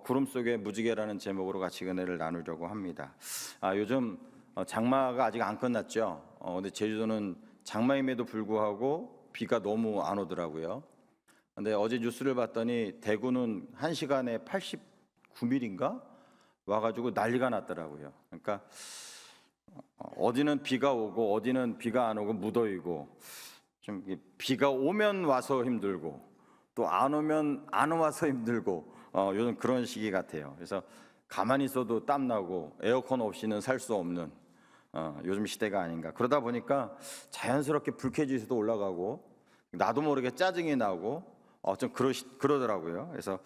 구름 속의 무지개라는 제목으로 같이 은혜를 나누려고 합니다. 요즘 장마가 아직 안 끝났죠. 근데 제주도는 장마임에도 불구하고 비가 너무 안 오더라고요. 근데 어제 뉴스를 봤더니 대구는 1시간에 89mm인가 와가지고 난리가 났더라고요. 그러니까 어디는 비가 오고 어디는 비가 안 오고 무더위고, 좀 비가 오면 와서 힘들고 또 안 오면 안 와서 힘들고, 요즘 그런 시기 같아요. 그래서 가만히 있어도 땀나고 에어컨 없이는 살 수 없는 요즘 시대가 아닌가. 그러다 보니까 자연스럽게 불쾌지수도 올라가고 나도 모르게 짜증이 나고 좀 그러더라고요. 그래서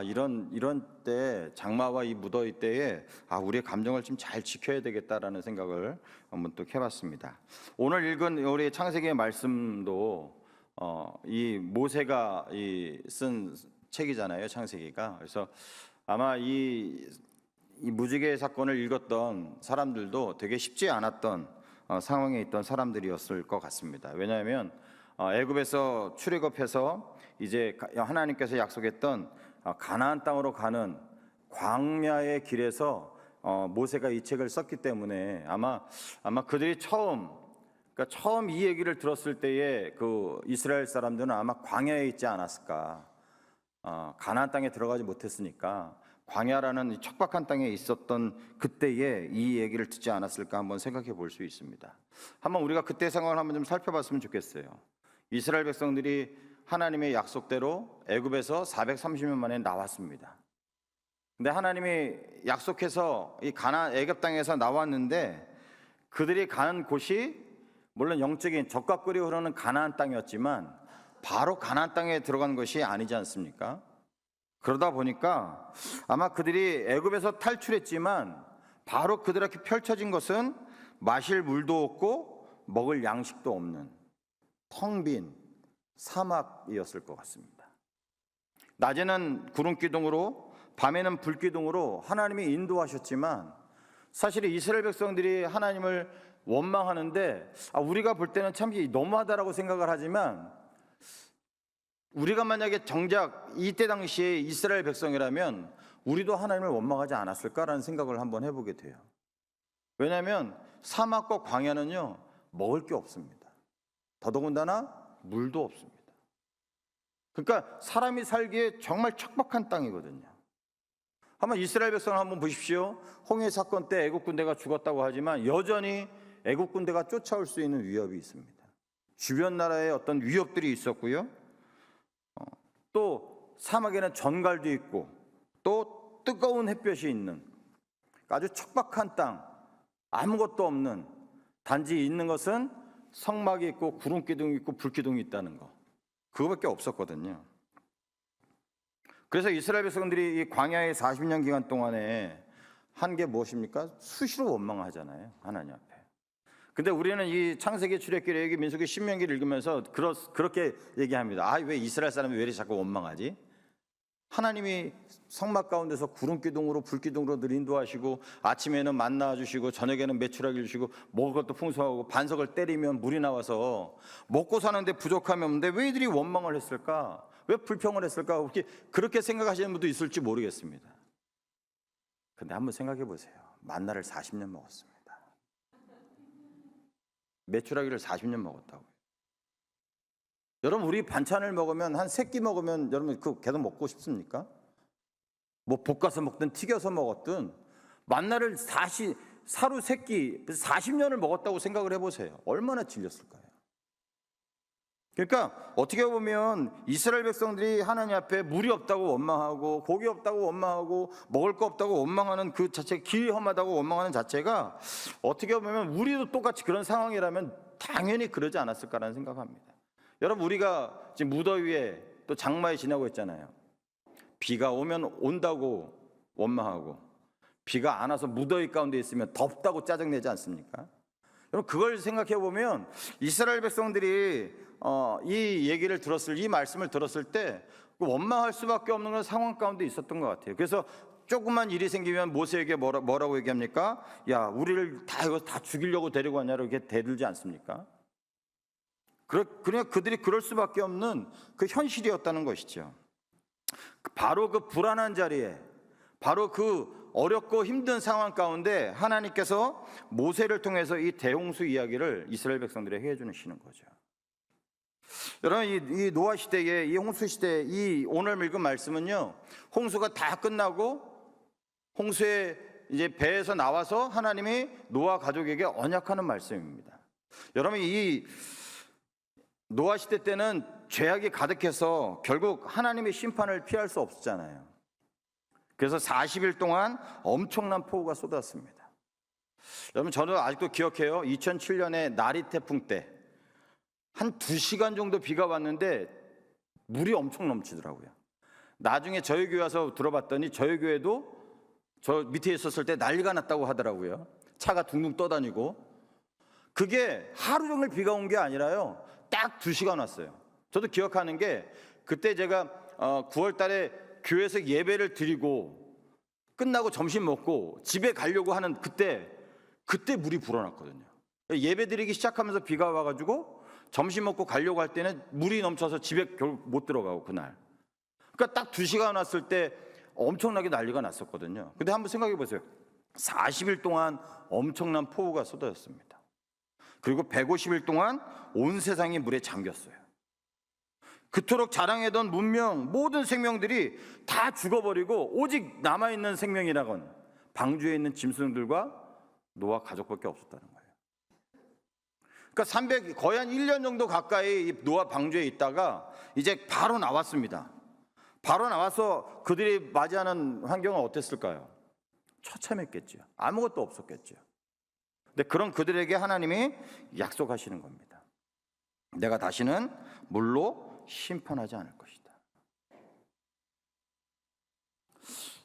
이런 때, 장마와 이 무더위 때에 우리의 감정을 좀 잘 지켜야 되겠다라는 생각을 한번 또 해봤습니다. 오늘 읽은 우리 창세기의 말씀도 이 모세가 쓴 책이잖아요, 창세기가. 그래서 아마 이 무지개 사건을 읽었던 사람들도 되게 쉽지 않았던 상황에 있던 사람들이었을 것 같습니다. 왜냐하면 애굽에서 출애굽해서 이제 하나님께서 약속했던 가나안 땅으로 가는 광야의 길에서 모세가 이 책을 썼기 때문에 아마 그들이 처음 이 얘기를 들었을 때에 그 이스라엘 사람들은 아마 광야에 있지 않았을까. 가나안 땅에 들어가지 못했으니까 광야라는 척박한 땅에 있었던 그때에 이 얘기를 듣지 않았을까 한번 생각해 볼 수 있습니다. 한번 우리가 그때 상황을 한번 좀 살펴봤으면 좋겠어요. 이스라엘 백성들이 하나님의 약속대로 애굽에서 430년 만에 나왔습니다. 근데 하나님이 약속해서 이 애굽 땅에서 나왔는데 그들이 가는 곳이 물론 영적인 젖과 꿀이 흐르는 가나안 땅이었지만 바로 가나안 땅에 들어간 것이 아니지 않습니까? 그러다 보니까 아마 그들이 애굽에서 탈출했지만 바로 그들 앞에 펼쳐진 것은 마실 물도 없고 먹을 양식도 없는 텅 빈 사막이었을 것 같습니다. 낮에는 구름 기둥으로 밤에는 불 기둥으로 하나님이 인도하셨지만 사실 이스라엘 백성들이 하나님을 원망하는데 우리가 볼 때는 참 너무하다라고 생각을 하지만, 우리가 만약에 정작 이때 당시에 이스라엘 백성이라면 우리도 하나님을 원망하지 않았을까라는 생각을 한번 해보게 돼요. 왜냐하면 사막과 광야는요, 먹을 게 없습니다. 더더군다나 물도 없습니다. 그러니까 사람이 살기에 정말 척박한 땅이거든요. 한번 이스라엘 백성을 한번 보십시오. 홍해 사건 때 애국 군대가 죽었다고 하지만 여전히 애국 군대가 쫓아올 수 있는 위협이 있습니다. 주변 나라에 어떤 위협들이 있었고요. 또 사막에는 전갈도 있고 또 뜨거운 햇볕이 있는 아주 척박한 땅, 아무것도 없는, 단지 있는 것은 성막이 있고 구름 기둥이 있고 불 기둥이 있다는 거, 그거밖에 없었거든요. 그래서 이스라엘 백성들이 이 광야의 40년 기간 동안에 한 게 무엇입니까? 수시로 원망하잖아요, 하나님 앞에. 근데 우리는 이 창세기, 출애굽기, 레위기, 민수기, 신명기를 읽으면서 그렇게 얘기합니다. 왜 이스라엘 사람이 왜 이렇게 자꾸 원망하지? 하나님이 성막 가운데서 구름 기둥으로 불 기둥으로 늘 인도하시고 아침에는 만나 주시고 저녁에는 메추라기 주시고 먹을 것도 풍성하고 반석을 때리면 물이 나와서 먹고 사는데 부족함이 없는데 왜 이들이 원망을 했을까? 왜 불평을 했을까? 그렇게 생각하시는 분도 있을지 모르겠습니다. 근데 한번 생각해 보세요. 만나를 40년 먹었습니다. 메추라기를 40년 먹었다고요. 여러분, 우리 반찬을 먹으면 한 3끼 먹으면 여러분 그거 계속 먹고 싶습니까? 뭐 볶아서 먹든 튀겨서 먹었든 만나를 사루 3끼 40년을 먹었다고 생각을 해보세요. 얼마나 질렸을까요? 그러니까 어떻게 보면 이스라엘 백성들이 하나님 앞에 물이 없다고 원망하고 고기 없다고 원망하고 먹을 거 없다고 원망하는 그 자체가, 길이 험하다고 원망하는 자체가 어떻게 보면 우리도 똑같이 그런 상황이라면 당연히 그러지 않았을까라는 생각합니다. 여러분, 우리가 지금 무더위에 또 장마에 지나고 있잖아요. 비가 오면 온다고 원망하고 비가 안 와서 무더위 가운데 있으면 덥다고 짜증내지 않습니까? 여러분, 그걸 생각해 보면 이스라엘 백성들이 이 얘기를 이 말씀을 들었을 때 원망할 수밖에 없는 그런 상황 가운데 있었던 것 같아요. 그래서 조금만 일이 생기면 모세에게 뭐라고 얘기합니까? 야, 우리를 이거 다 죽이려고 데리고 왔냐고 이렇게 대들지 않습니까? 그냥 그들이 그럴 수밖에 없는 그 현실이었다는 것이죠. 바로 그 불안한 자리에 바로 그 어렵고 힘든 상황 가운데 하나님께서 모세를 통해서 이 대홍수 이야기를 이스라엘 백성들에게 해주시는 거죠. 여러분, 이 노아 시대의 이 홍수 시대, 이 오늘 읽은 말씀은요, 홍수가 다 끝나고 홍수에 이제 배에서 나와서 하나님이 노아 가족에게 언약하는 말씀입니다. 여러분, 이 노아 시대 때는 죄악이 가득해서 결국 하나님의 심판을 피할 수 없었잖아요. 그래서 40일 동안 엄청난 폭우가 쏟았습니다. 여러분, 저는 아직도 기억해요. 2007년에 나리 태풍 때 한 2시간 정도 비가 왔는데 물이 엄청 넘치더라고요. 나중에 저희 교회 와서 들어봤더니 저희 교회도 저 밑에 있었을 때 난리가 났다고 하더라고요. 차가 둥둥 떠다니고. 그게 하루 종일 비가 온 게 아니라요, 딱 2시간 왔어요. 저도 기억하는 게, 그때 제가 9월 달에 교회에서 예배를 드리고 끝나고 점심 먹고 집에 가려고 하는 그때 물이 불어났거든요. 예배 드리기 시작하면서 비가 와가지고 점심 먹고 가려고 할 때는 물이 넘쳐서 집에 결국 못 들어가고, 그날. 그러니까 딱 2시간 왔을 때 엄청나게 난리가 났었거든요. 근데 한번 생각해 보세요. 40일 동안 엄청난 폭우가 쏟아졌습니다. 그리고 150일 동안 온 세상이 물에 잠겼어요. 그토록 자랑하던 문명, 모든 생명들이 다 죽어버리고 오직 남아있는 생명이라곤 방주에 있는 짐승들과 노아 가족밖에 없었다는 거예요. 그러니까 거의 한 1년 정도 가까이 노아 방주에 있다가 이제 바로 나왔습니다. 바로 나와서 그들이 맞이하는 환경은 어땠을까요? 처참했겠죠. 아무것도 없었겠죠. 근데 그런 그들에게 하나님이 약속하시는 겁니다. 내가 다시는 물로 심판하지 않을 것이다.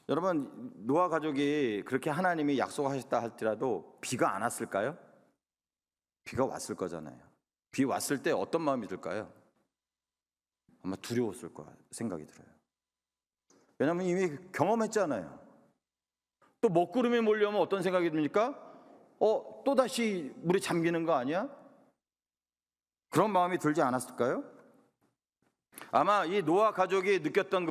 여러분, 노아 가족이 그렇게 하나님이 약속하셨다 할지라도 비가 안 왔을까요? 비가 왔을 거잖아요. 비 왔을 때 어떤 마음이 들까요? 아마 두려웠을 거야 생각이 들어요. 왜냐하면 이미 경험했잖아요. 또 먹구름이 몰려오면 어떤 생각이 듭니까? 또다시 물이 잠기는 거 아니야? 그런 마음이 들지 않았을까요? 아마 이 노아 가족이 느꼈던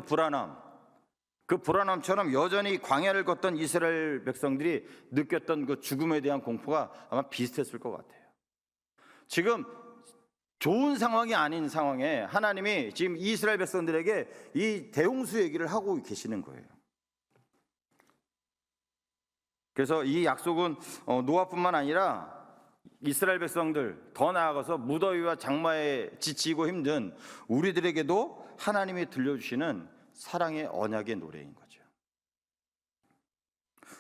그 불안함처럼 여전히 광야를 걷던 이스라엘 백성들이 느꼈던 그 죽음에 대한 공포가 아마 비슷했을 것 같아요. 지금 좋은 상황이 아닌 상황에 하나님이 지금 이스라엘 백성들에게 이 대홍수 얘기를 하고 계시는 거예요. 그래서 이 약속은 노아뿐만 아니라 이스라엘 백성들, 더 나아가서 무더위와 장마에 지치고 힘든 우리들에게도 하나님이 들려주시는 사랑의 언약의 노래인 거죠.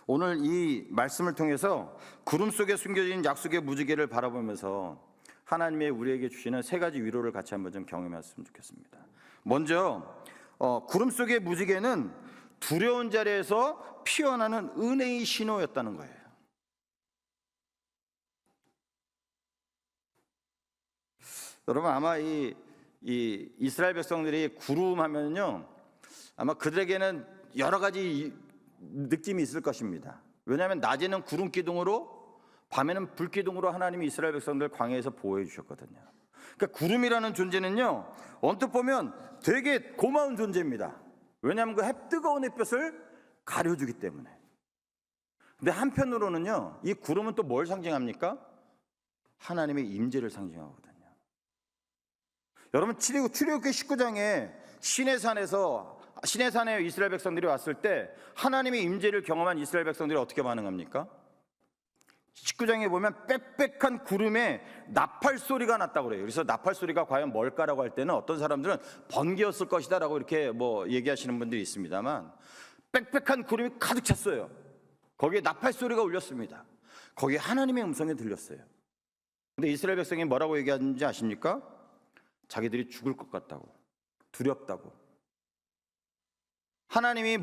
오늘 이 말씀을 통해서 구름 속에 숨겨진 약속의 무지개를 바라보면서 하나님의 우리에게 주시는 3가지 위로를 같이 한번 좀 경험했으면 좋겠습니다. 먼저 구름 속의 무지개는 두려운 자리에서 피어나는 은혜의 신호였다는 거예요. 여러분, 아마 이 이스라엘 백성들이 구름 하면요, 아마 그들에게는 여러 가지 느낌이 있을 것입니다. 왜냐하면 낮에는 구름 기둥으로, 밤에는 불 기둥으로 하나님이 이스라엘 백성들 광야에서 보호해 주셨거든요. 그러니까 구름이라는 존재는요, 언뜻 보면 되게 고마운 존재입니다. 왜냐하면 그 뜨거운 햇볕을 가려주기 때문에. 근데 한편으로는요, 이 구름은 또 뭘 상징합니까? 하나님의 임재를 상징하거든요. 여러분, 출애굽기 19장에 시내산에 이스라엘 백성들이 왔을 때 하나님의 임재를 경험한 이스라엘 백성들이 어떻게 반응합니까? 19장에 보면 빽빽한 구름에 나팔 소리가 났다고 그래요. 그래서 나팔 소리가 과연 뭘까라고 할 때는 어떤 사람들은 번개였을 것이다 라고 이렇게 얘기하시는 분들이 있습니다만, 빽빽한 구름이 가득 찼어요. 거기에 나팔 소리가 울렸습니다. 거기에 하나님의 음성이 들렸어요. 근데 이스라엘 백성이 뭐라고 얘기하는지 아십니까? 자기들이 죽을 것 같다고, 두렵다고. 하나님이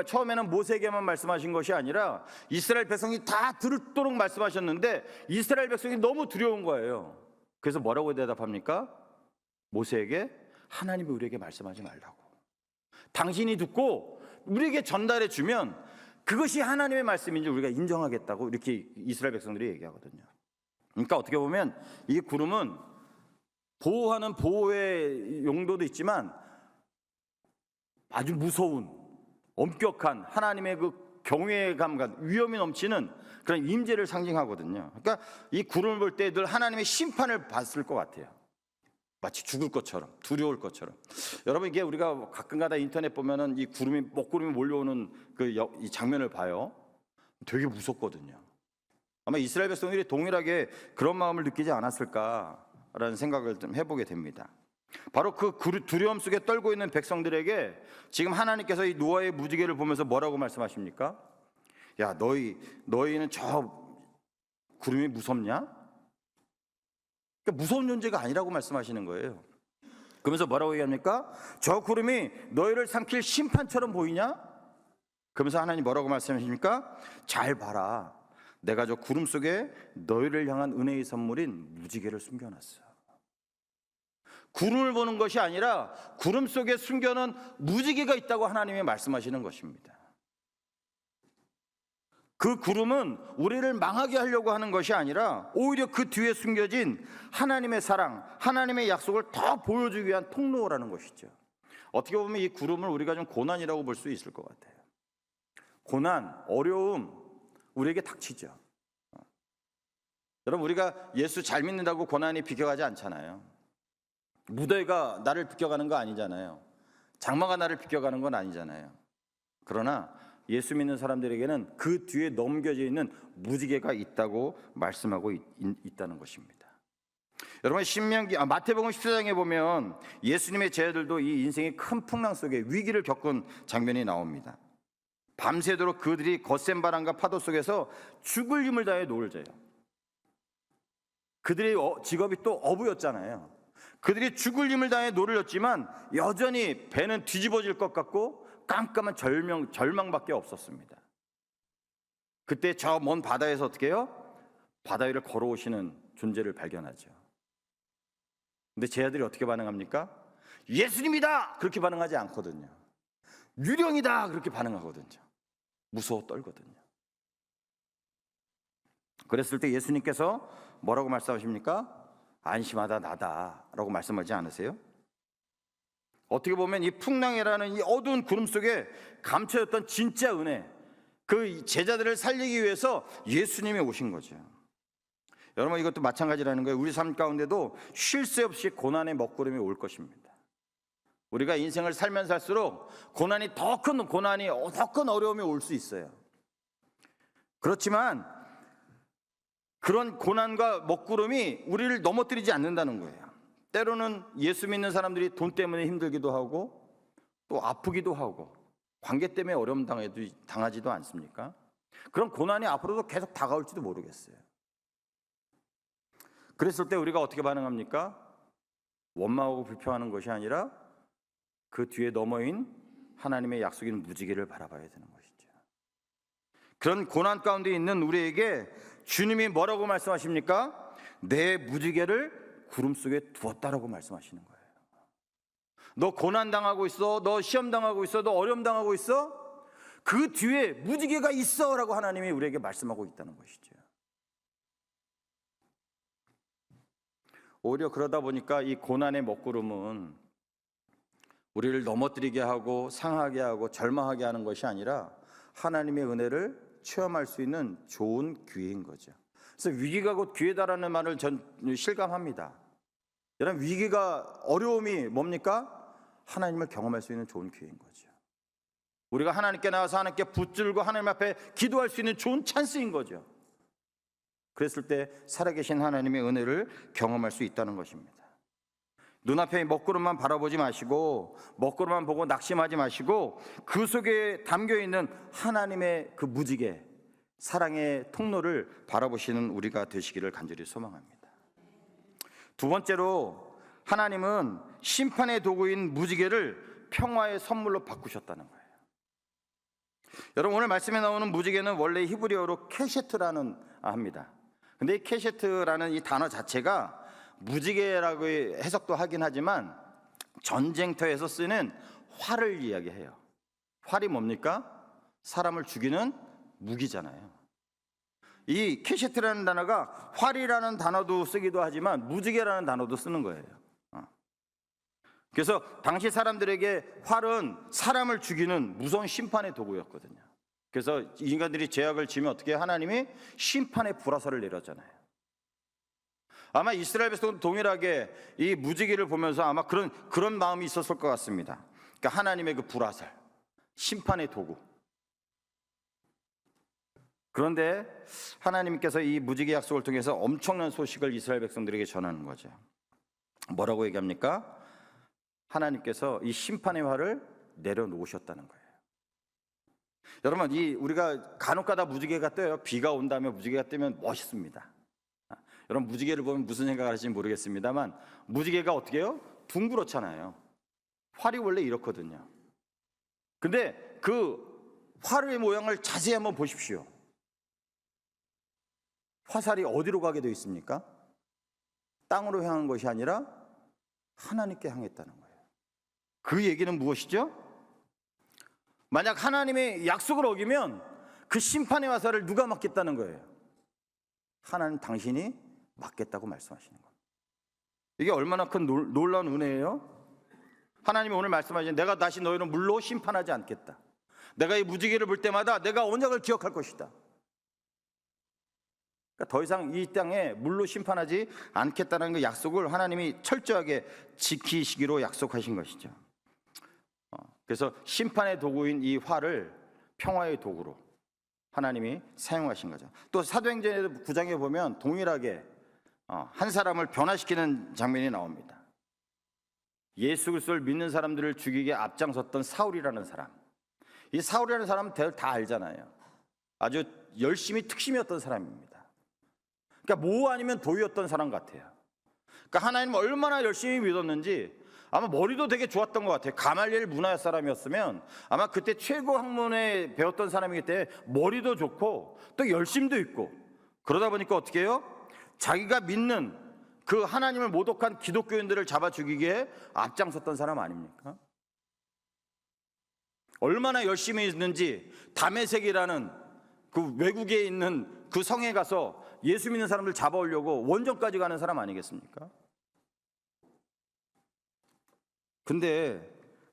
처음에는 모세에게만 말씀하신 것이 아니라 이스라엘 백성이 다 들도록 말씀하셨는데 이스라엘 백성이 너무 두려운 거예요. 그래서 뭐라고 대답합니까? 모세에게 하나님이 우리에게 말씀하지 말라고. 당신이 듣고 우리에게 전달해 주면 그것이 하나님의 말씀인지 우리가 인정하겠다고 이렇게 이스라엘 백성들이 얘기하거든요. 그러니까 어떻게 보면 이 구름은 보호하는 보호의 용도도 있지만 아주 무서운 엄격한 하나님의 그 경외감과 위험이 넘치는 그런 임재를 상징하거든요. 그러니까 이 구름을 볼 때 늘 하나님의 심판을 봤을 것 같아요. 마치 죽을 것처럼, 두려울 것처럼. 여러분, 이게 우리가 가끔가다 인터넷 보면은 이 먹구름이 몰려오는 이 장면을 봐요. 되게 무섭거든요. 아마 이스라엘 백성들이 동일하게 그런 마음을 느끼지 않았을까라는 생각을 좀 해보게 됩니다. 바로 그 두려움 속에 떨고 있는 백성들에게 지금 하나님께서 이 노아의 무지개를 보면서 뭐라고 말씀하십니까? 야, 너희는 저 구름이 무섭냐? 그러니까 무서운 존재가 아니라고 말씀하시는 거예요. 그러면서 뭐라고 얘기합니까? 저 구름이 너희를 삼킬 심판처럼 보이냐? 그러면서 하나님 뭐라고 말씀하십니까? 잘 봐라, 내가 저 구름 속에 너희를 향한 은혜의 선물인 무지개를 숨겨놨어. 구름을 보는 것이 아니라 구름 속에 숨겨놓은 무지개가 있다고 하나님이 말씀하시는 것입니다. 그 구름은 우리를 망하게 하려고 하는 것이 아니라 오히려 그 뒤에 숨겨진 하나님의 사랑, 하나님의 약속을 더 보여주기 위한 통로라는 것이죠. 어떻게 보면 이 구름을 우리가 좀 고난이라고 볼 수 있을 것 같아요. 고난, 어려움 우리에게 닥치죠. 여러분, 우리가 예수 잘 믿는다고 고난이 비켜가지 않잖아요. 무더위가 나를 비껴가는 거 아니잖아요. 장마가 나를 비껴가는 건 아니잖아요. 그러나 예수 믿는 사람들에게는 그 뒤에 넘겨져 있는 무지개가 있다고 말씀하고 있다는 것입니다. 여러분, 마태복음 14장에 보면 예수님의 제자들도 이 인생의 큰 풍랑 속에 위기를 겪은 장면이 나옵니다. 밤새도록 그들이 거센 바람과 파도 속에서 죽을 힘을 다해 노를 져요. 그들의 직업이 또 어부였잖아요. 그들이 죽을 힘을 다해 노를 졌지만 여전히 배는 뒤집어질 것 같고 깜깜한 절망밖에 없었습니다. 그때 저 먼 바다에서 어떻게 해요? 바다 위를 걸어오시는 존재를 발견하죠. 근데 제 아들이 어떻게 반응합니까? 예수님이다! 그렇게 반응하지 않거든요. 유령이다! 그렇게 반응하거든요. 무서워 떨거든요. 그랬을 때 예수님께서 뭐라고 말씀하십니까? 안심하다 나다 라고 말씀하지 않으세요? 어떻게 보면 이 풍랑이라는 이 어두운 구름 속에 감춰졌던 진짜 은혜, 그 제자들을 살리기 위해서 예수님이 오신 거죠. 여러분, 이것도 마찬가지라는 거예요. 우리 삶 가운데도 쉴 새 없이 고난의 먹구름이 올 것입니다. 우리가 인생을 살면 살수록 고난이 더 큰 어려움이 올 수 있어요. 그렇지만 그런 고난과 먹구름이 우리를 넘어뜨리지 않는다는 거예요. 때로는 예수 믿는 사람들이 돈 때문에 힘들기도 하고 또 아프기도 하고 관계 때문에 어려움 당하지도 않습니까? 그런 고난이 앞으로도 계속 다가올지도 모르겠어요. 그랬을 때 우리가 어떻게 반응합니까? 원망하고 불평하는 것이 아니라 그 뒤에 넘어인 하나님의 약속인 무지개를 바라봐야 되는 것이죠. 그런 고난 가운데 있는 우리에게 주님이 뭐라고 말씀하십니까? 내 무지개를 구름 속에 두었다라고 말씀하시는 거예요. 너 고난 당하고 있어, 너 시험 당하고 있어, 너 어려움 당하고 있어, 그 뒤에 무지개가 있어 라고 하나님이 우리에게 말씀하고 있다는 것이죠. 오히려 그러다 보니까 이 고난의 먹구름은 우리를 넘어뜨리게 하고 상하게 하고 절망하게 하는 것이 아니라 하나님의 은혜를 체험할 수 있는 좋은 기회인 거죠. 그래서 위기가 곧 기회다라는 말을 전 실감합니다. 여러분, 위기가 어려움이 뭡니까? 하나님을 경험할 수 있는 좋은 기회인 거죠. 우리가 하나님께 나와서 하나님께 붙들고 하나님 앞에 기도할 수 있는 좋은 찬스인 거죠. 그랬을 때 살아계신 하나님의 은혜를 경험할 수 있다는 것입니다. 눈앞에 먹구름만 바라보지 마시고 먹구름만 보고 낙심하지 마시고 그 속에 담겨있는 하나님의 그 무지개 사랑의 통로를 바라보시는 우리가 되시기를 간절히 소망합니다. 두 번째로 하나님은 심판의 도구인 무지개를 평화의 선물로 바꾸셨다는 거예요. 여러분, 오늘 말씀에 나오는 무지개는 원래 히브리어로 케셰트라는 합니다. 근데 이 케셰트라는 이 단어 자체가 무지개라고 해석도 하긴 하지만 전쟁터에서 쓰는 활을 이야기해요. 활이 뭡니까? 사람을 죽이는 무기잖아요. 이 케셰트라는 단어가 활이라는 단어도 쓰기도 하지만 무지개라는 단어도 쓰는 거예요. 그래서 당시 사람들에게 활은 사람을 죽이는 무서운 심판의 도구였거든요. 그래서 인간들이 죄악을 지으면 어떻게 해요? 하나님이 심판의 불화살을 내렸잖아요. 아마 이스라엘 백성도 동일하게 이 무지개를 보면서 아마 그런 마음이 있었을 것 같습니다. 그러니까 하나님의 그 불화살, 심판의 도구. 그런데 하나님께서 이 무지개 약속을 통해서 엄청난 소식을 이스라엘 백성들에게 전하는 거죠. 뭐라고 얘기합니까? 하나님께서 이 심판의 화를 내려놓으셨다는 거예요. 여러분, 우리가 간혹가다 무지개가 떠요. 비가 온 다음에 무지개가 뜨면 멋있습니다. 여러분, 무지개를 보면 무슨 생각을 하실지 모르겠습니다만 무지개가 어떻게 해요? 둥그렇잖아요. 활이 원래 이렇거든요. 근데 그 활의 모양을 자세히 한번 보십시오. 화살이 어디로 가게 되어 있습니까? 땅으로 향한 것이 아니라 하나님께 향했다는 거예요. 그 얘기는 무엇이죠? 만약 하나님의 약속을 어기면 그 심판의 화살을 누가 맞겠다는 거예요? 하나님 당신이 맞겠다고 말씀하시는 겁니다. 이게 얼마나 큰 놀라운 은혜예요? 하나님이 오늘 말씀하시는, 내가 다시 너희를 물로 심판하지 않겠다. 내가 이 무지개를 볼 때마다 내가 언약을 기억할 것이다. 그러니까 더 이상 이 땅에 물로 심판하지 않겠다는 그 약속을 하나님이 철저하게 지키시기로 약속하신 것이죠. 그래서 심판의 도구인 이 활을 평화의 도구로 하나님이 사용하신 거죠. 또 사도행전 9장에 보면 동일하게 한 사람을 변화시키는 장면이 나옵니다. 예수 그리스도를 믿는 사람들을 죽이게 앞장섰던 사울이라는 사람. 이 사울이라는 사람은 다 알잖아요. 아주 열심히 특심이었던 사람입니다. 그러니까 모 아니면 도였던 사람 같아요. 그러니까 하나님 얼마나 열심히 믿었는지 아마 머리도 되게 좋았던 것 같아요. 가말리엘 문화 사람이었으면 아마 그때 최고 학문에 배웠던 사람이기 때문에 머리도 좋고 또 열심도 있고, 그러다 보니까 어떻게 해요? 자기가 믿는 그 하나님을 모독한 기독교인들을 잡아 죽이기에 앞장섰던 사람 아닙니까? 얼마나 열심히 있는지 다메섹이라는 그 외국에 있는 그 성에 가서 예수 믿는 사람들 잡아오려고 원정까지 가는 사람 아니겠습니까? 근데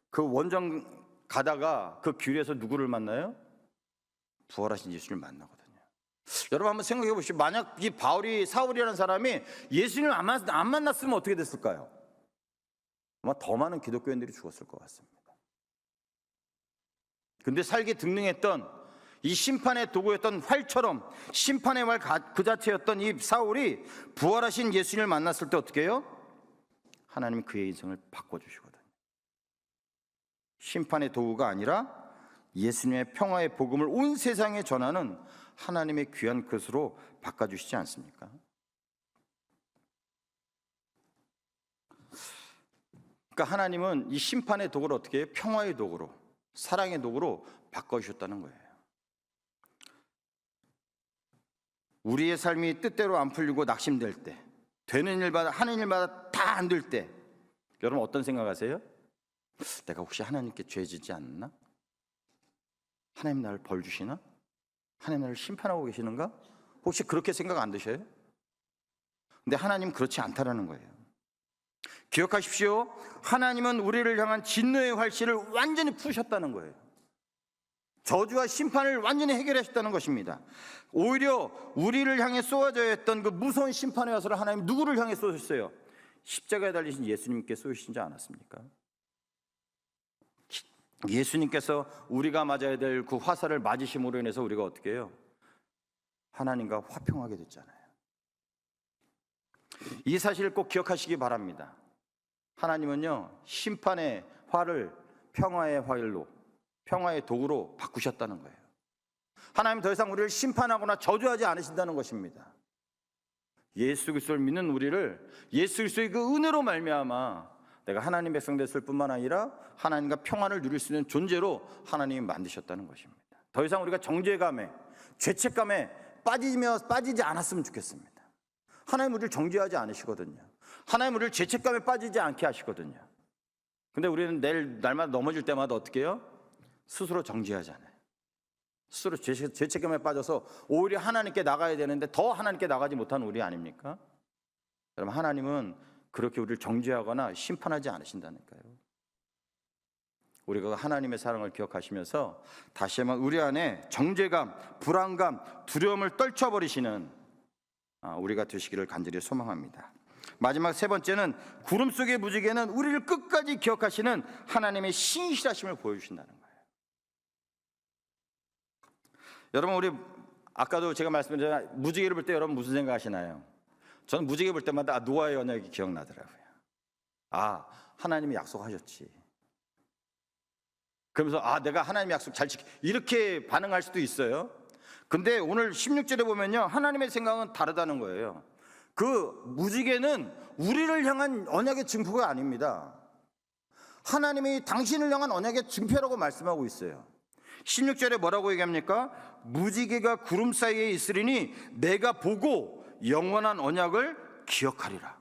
그 원정 가다가 그 길에서 누구를 만나요? 부활하신 예수를 만나거든요. 여러분 한번 생각해 보시죠. 만약 이 사울이라는 사람이 예수님을 안 만났으면 어떻게 됐을까요? 아마 더 많은 기독교인들이 죽었을 것 같습니다. 근데 살기 등등했던 이 심판의 도구였던 활처럼 심판의 활 그 자체였던 이 사울이 부활하신 예수님을 만났을 때 어떻게 해요? 하나님이 그의 인생을 바꿔주시거든요. 심판의 도구가 아니라 예수님의 평화의 복음을 온 세상에 전하는 하나님의 귀한 것으로 바꿔주시지 않습니까? 그러니까 하나님은 이 심판의 도구를 어떻게 해요? 평화의 도구로, 사랑의 도구로 바꿔주셨다는 거예요. 우리의 삶이 뜻대로 안 풀리고 낙심될 때, 되는 일마다 하는 일마다 다 안 될 때, 여러분 어떤 생각하세요? 내가 혹시 하나님께 죄 지지 않나? 하나님 나를 벌 주시나? 하나님 나를 심판하고 계시는가? 혹시 그렇게 생각 안 드셔요? 근데 하나님은 그렇지 않다라는 거예요. 기억하십시오. 하나님은 우리를 향한 진노의 활시를 완전히 푸셨다는 거예요. 저주와 심판을 완전히 해결하셨다는 것입니다. 오히려 우리를 향해 쏘아져야 했던 그 무서운 심판의 화살을 하나님 누구를 향해 쏘셨어요? 십자가에 달리신 예수님께 쏘시지 않았습니까? 예수님께서 우리가 맞아야 될 그 화살을 맞으심으로 인해서 우리가 어떻게 해요? 하나님과 화평하게 됐잖아요. 이 사실을 꼭 기억하시기 바랍니다. 하나님은요, 심판의 화를 평화의 화일로, 평화의 도구로 바꾸셨다는 거예요. 하나님 더 이상 우리를 심판하거나 저주하지 않으신다는 것입니다. 예수 그리스도를 믿는 우리를 예수 그리스도의 그 은혜로 말미암아 내가 하나님 백성 됐을 뿐만 아니라 하나님과 평안을 누릴 수 있는 존재로 하나님이 만드셨다는 것입니다. 더 이상 우리가 정죄감에, 죄책감에 빠지지 않았으면 좋겠습니다. 하나님 우리를 정죄하지 않으시거든요. 하나님 우리를 죄책감에 빠지지 않게 하시거든요. 근데 우리는 날마다 넘어질 때마다 어떻게 해요? 스스로 정죄하잖아요. 스스로 죄책감에 빠져서 오히려 하나님께 나가야 되는데 더 하나님께 나가지 못한 우리 아닙니까? 여러분, 하나님은 그렇게 우리를 정죄하거나 심판하지 않으신다니까요. 우리가 하나님의 사랑을 기억하시면서 다시 한번 우리 안에 정죄감, 불안감, 두려움을 떨쳐버리시는 우리가 되시기를 간절히 소망합니다. 마지막 세 번째는 구름 속의 무지개는 우리를 끝까지 기억하시는 하나님의 신실하심을 보여주신다는 거예요. 여러분, 우리 아까도 제가 말씀드린 무지개를 볼 때 여러분 무슨 생각하시나요? 저는 무지개 볼 때마다 노아의 언약이 기억나더라고요. 하나님이 약속하셨지. 그러면서 내가 하나님의 약속 잘 지키, 이렇게 반응할 수도 있어요. 근데 오늘 16절에 보면요, 하나님의 생각은 다르다는 거예요. 그 무지개는 우리를 향한 언약의 증표가 아닙니다. 하나님이 당신을 향한 언약의 증표라고 말씀하고 있어요. 16절에 뭐라고 얘기합니까? 무지개가 구름 사이에 있으리니 내가 보고 영원한 언약을 기억하리라.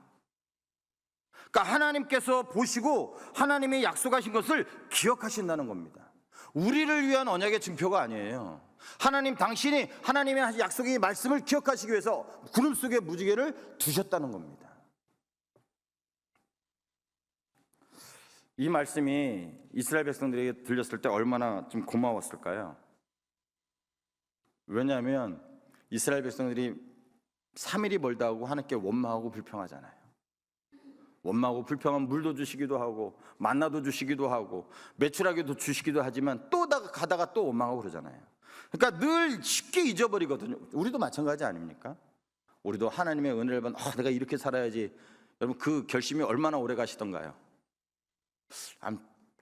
그러니까 하나님께서 보시고 하나님이 약속하신 것을 기억하신다는 겁니다. 우리를 위한 언약의 증표가 아니에요. 하나님, 당신이 하나님의 약속의 말씀을 기억하시기 위해서 구름 속에 무지개를 두셨다는 겁니다. 이 말씀이 이스라엘 백성들에게 들렸을 때 얼마나 좀 고마웠을까요? 왜냐하면 이스라엘 백성들이 3일이 멀다 하고 하나님께 원망하고 불평하잖아요. 원망하고 불평하면 물도 주시기도 하고 만나도 주시기도 하고 매출하기도 주시기도 하지만 또 가다가 또 원망하고 그러잖아요. 그러니까 늘 쉽게 잊어버리거든요. 우리도 마찬가지 아닙니까? 우리도 하나님의 은혜를 받는 내가 이렇게 살아야지. 여러분, 그 결심이 얼마나 오래 가시던가요?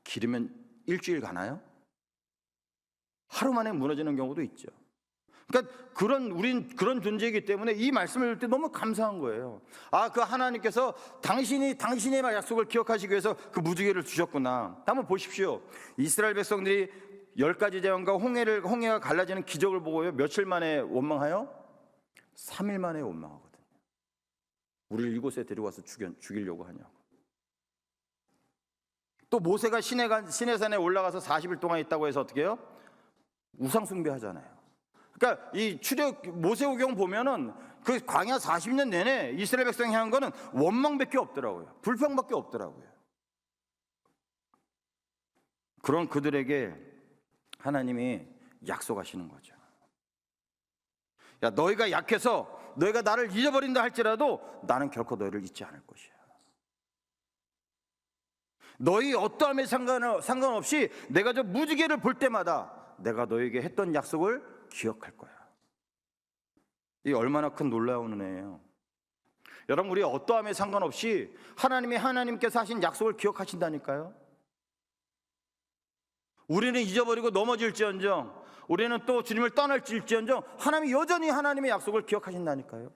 길으면 일주일 가나요? 하루 만에 무너지는 경우도 있죠. 그러니까 우린 그런 존재이기 때문에 이 말씀을 들을 때 너무 감사한 거예요. 그 하나님께서 당신의 약속을 기억하시기 위해서 그 무지개를 주셨구나. 한번 보십시오. 이스라엘 백성들이 10가지 재앙과 홍해가 갈라지는 기적을 보고요, 며칠 만에 원망하여? 3일 만에 원망하거든요. 우리를 이곳에 데려와서 죽이려고 하냐고. 또 모세가 시내산에 올라가서 40일 동안 있다고 해서 어떻게 해요? 우상 숭배하잖아요. 그러니까 이 모세오경 보면은 그 광야 40년 내내 이스라엘 백성이 한 거는 원망밖에 없더라고요. 불평밖에 없더라고요. 그런 그들에게 하나님이 약속하시는 거죠. 너희가 약해서 너희가 나를 잊어버린다 할지라도 나는 결코 너희를 잊지 않을 것이야. 너희 어떠함에 상관없이 내가 저 무지개를 볼 때마다 내가 너에게 했던 약속을 기억할 거야. 이게 얼마나 큰 놀라운 은혜예요. 여러분, 우리 어떠함에 상관없이 하나님께서 하신 약속을 기억하신다니까요. 우리는 잊어버리고 넘어질지언정, 우리는 또 주님을 떠날지언정 하나님이 여전히 하나님의 약속을 기억하신다니까요.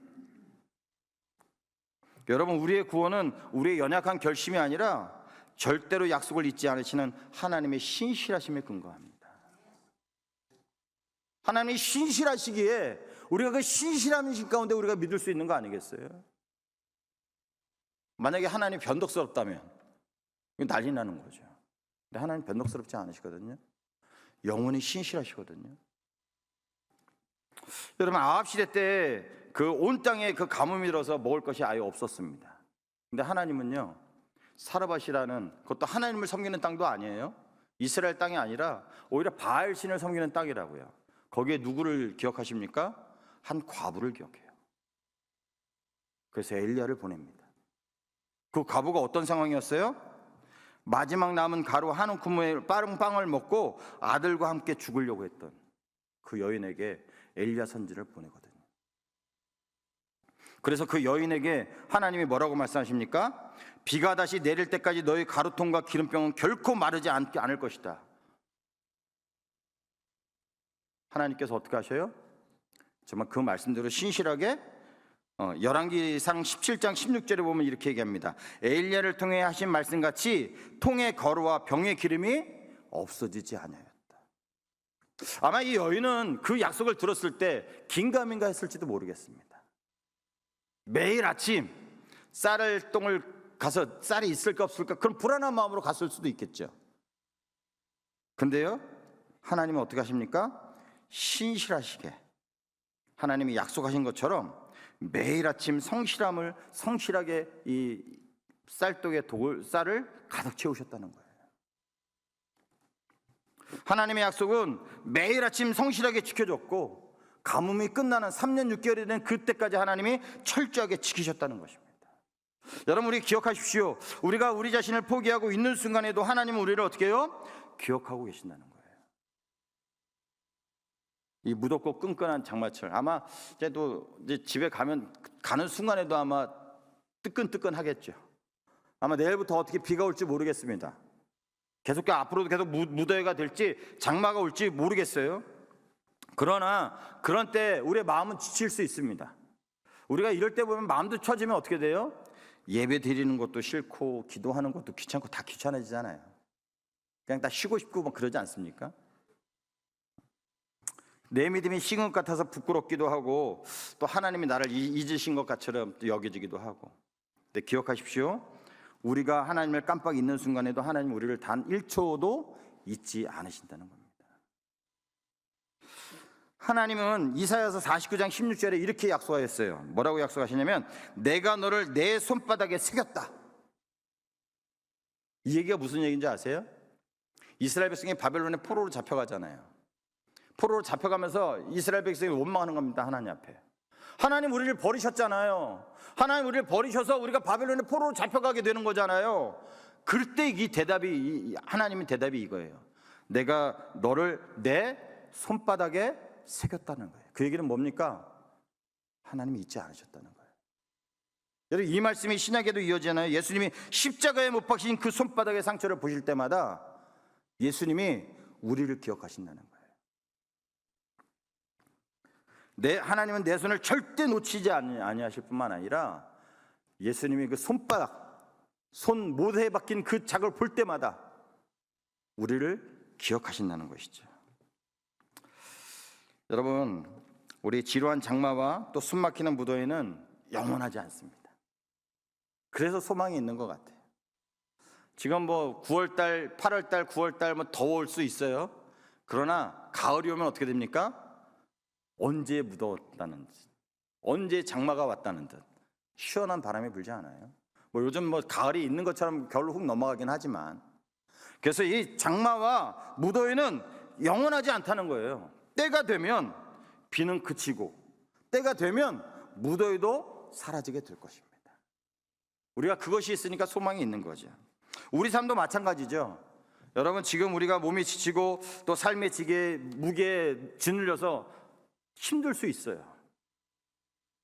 여러분, 우리의 구원은 우리의 연약한 결심이 아니라 절대로 약속을 잊지 않으시는 하나님의 신실하심에 근거합니다. 하나님이 신실하시기에 우리가 그 신실하신 가운데 우리가 믿을 수 있는 거 아니겠어요? 만약에 하나님이 변덕스럽다면 난리 나는 거죠. 근데 하나님 변덕스럽지 않으시거든요. 영원히 신실하시거든요. 여러분, 아합 시대 때 그 온 땅에 그 가뭄이 들어서 먹을 것이 아예 없었습니다. 근데 하나님은요, 사르밧이라는, 그것도 하나님을 섬기는 땅도 아니에요. 이스라엘 땅이 아니라 오히려 바알 신을 섬기는 땅이라고요. 거기에 누구를 기억하십니까? 한 과부를 기억해요. 그래서 엘리야를 보냅니다. 그 과부가 어떤 상황이었어요? 마지막 남은 가루 한 움큼의 빠른 빵을 먹고 아들과 함께 죽으려고 했던 그 여인에게 엘리야 선지를 보내거든요. 그래서 그 여인에게 하나님이 뭐라고 말씀하십니까? 비가 다시 내릴 때까지 너희 가루통과 기름병은 결코 마르지 않을 것이다. 하나님께서 어떻게 하셔요? 정말 그 말씀대로 신실하게 열왕기상 17장 16절에 보면 이렇게 얘기합니다. 엘리야를 통해 하신 말씀같이 통의 거루와 병의 기름이 없어지지 않았다. 아마 이 여인은 그 약속을 들었을 때 긴가민가 했을지도 모르겠습니다. 매일 아침 쌀을 가서 쌀이 있을까 없을까 그런 불안한 마음으로 갔을 수도 있겠죠. 근데요, 하나님은 어떻게 하십니까? 신실하시게 하나님이 약속하신 것처럼 매일 아침 성실하게 이 쌀독에 쌀을 가득 채우셨다는 거예요. 하나님의 약속은 매일 아침 성실하게 지켜줬고 가뭄이 끝나는 3년 6개월이 된 그때까지 하나님이 철저하게 지키셨다는 것입니다. 여러분, 우리 기억하십시오. 우리가 우리 자신을 포기하고 있는 순간에도 하나님은 우리를 어떻게 해요? 기억하고 계신다는 거예요. 이 무덥고 끈끈한 장마철, 아마 이제 집에 가는 순간에도 아마 뜨끈뜨끈 하겠죠. 아마 내일부터 어떻게 비가 올지 모르겠습니다. 앞으로도 계속 무더위가 될지 장마가 올지 모르겠어요. 그러나 그런 때 우리의 마음은 지칠 수 있습니다. 우리가 이럴 때 보면 마음도 처지면 어떻게 돼요? 예배 드리는 것도 싫고 기도하는 것도 귀찮고 다 귀찮아지잖아요. 그냥 다 쉬고 싶고 막 그러지 않습니까? 내 믿음이 식은 것 같아서 부끄럽기도 하고 또 하나님이 나를 잊으신 것처럼 여겨지기도 하고. 근데 기억하십시오. 우리가 하나님을 깜빡 잊는 순간에도 하나님 우리를 단 1초도 잊지 않으신다는 겁니다. 하나님은 이사야서 49장 16절에 이렇게 약속하셨어요. 뭐라고 약속하시냐면 내가 너를 내 손바닥에 새겼다. 이 얘기가 무슨 얘기인지 아세요? 이스라엘 백성이 바벨론의 포로로 잡혀가잖아요. 포로로 잡혀가면서 이스라엘 백성이 원망하는 겁니다. 하나님 앞에. 하나님 우리를 버리셨잖아요. 하나님 우리를 버리셔서 우리가 바벨론의 포로로 잡혀가게 되는 거잖아요. 그때 하나님의 대답이 이거예요. 내가 너를 내 손바닥에 새겼다는 거예요. 그 얘기는 뭡니까? 하나님이 잊지 않으셨다는 거예요. 여러분, 이 말씀이 신약에도 이어지잖아요. 예수님이 십자가에 못 박히신 그 손바닥의 상처를 보실 때마다 예수님이 우리를 기억하신다는 거예요. 하나님은 내 손을 절대 놓치지 아니하실 뿐만 아니라 예수님이 그 손 모세에 박힌 그 자국을 볼 때마다 우리를 기억하신다는 것이죠. 여러분, 우리 지루한 장마와 또 숨막히는 무더위는 영원하지 않습니다. 그래서 소망이 있는 것 같아요. 지금 9월달, 8월달, 9월달 더울 수 있어요. 그러나 가을이 오면 어떻게 됩니까? 언제 무더웠다는 듯, 언제 장마가 왔다는 듯 시원한 바람이 불지 않아요? 요즘 가을이 있는 것처럼 겨울로 훅 넘어가긴 하지만, 그래서 이 장마와 무더위는 영원하지 않다는 거예요. 때가 되면 비는 그치고 때가 되면 무더위도 사라지게 될 것입니다. 우리가 그것이 있으니까 소망이 있는 거죠. 우리 삶도 마찬가지죠. 여러분, 지금 우리가 몸이 지치고 또 삶의 무게에 짓눌려서 힘들 수 있어요.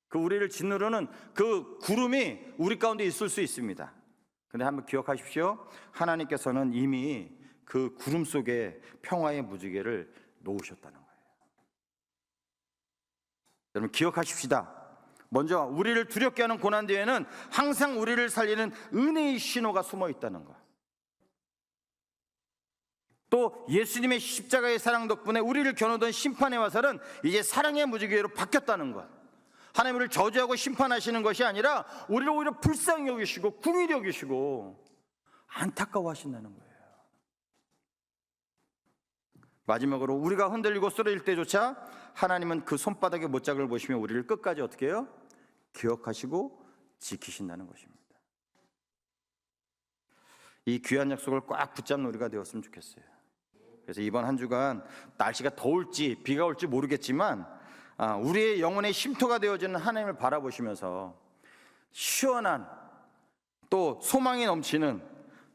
그 우리를 짓누르는 그 구름이 우리 가운데 있을 수 있습니다. 근데 한번 기억하십시오. 하나님께서는 이미 그 구름 속에 평화의 무지개를 놓으셨다는 거예요. 여러분, 기억하십시다. 먼저 우리를 두렵게 하는 고난 뒤에는 항상 우리를 살리는 은혜의 신호가 숨어 있다는 것. 또 예수님의 십자가의 사랑 덕분에 우리를 겨누던 심판의 화살은 이제 사랑의 무지개로 바뀌었다는 것. 하나님 우리를 저주하고 심판하시는 것이 아니라 우리를 오히려 불쌍히 여기시고 긍휼히 여기시고 안타까워하신다는 거예요. 마지막으로 우리가 흔들리고 쓰러질 때조차 하나님은 그 손바닥의 못자국을 보시며 우리를 끝까지 어떻게 해요? 기억하시고 지키신다는 것입니다. 이 귀한 약속을 꽉 붙잡는 우리가 되었으면 좋겠어요. 그래서 이번 한 주간 날씨가 더울지 비가 올지 모르겠지만 우리의 영혼의 쉼터가 되어지는 하나님을 바라보시면서 시원한 또 소망이 넘치는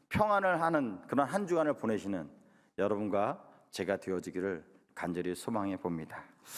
평안을 하는 그런 한 주간을 보내시는 여러분과 제가 되어지기를 간절히 소망해 봅니다.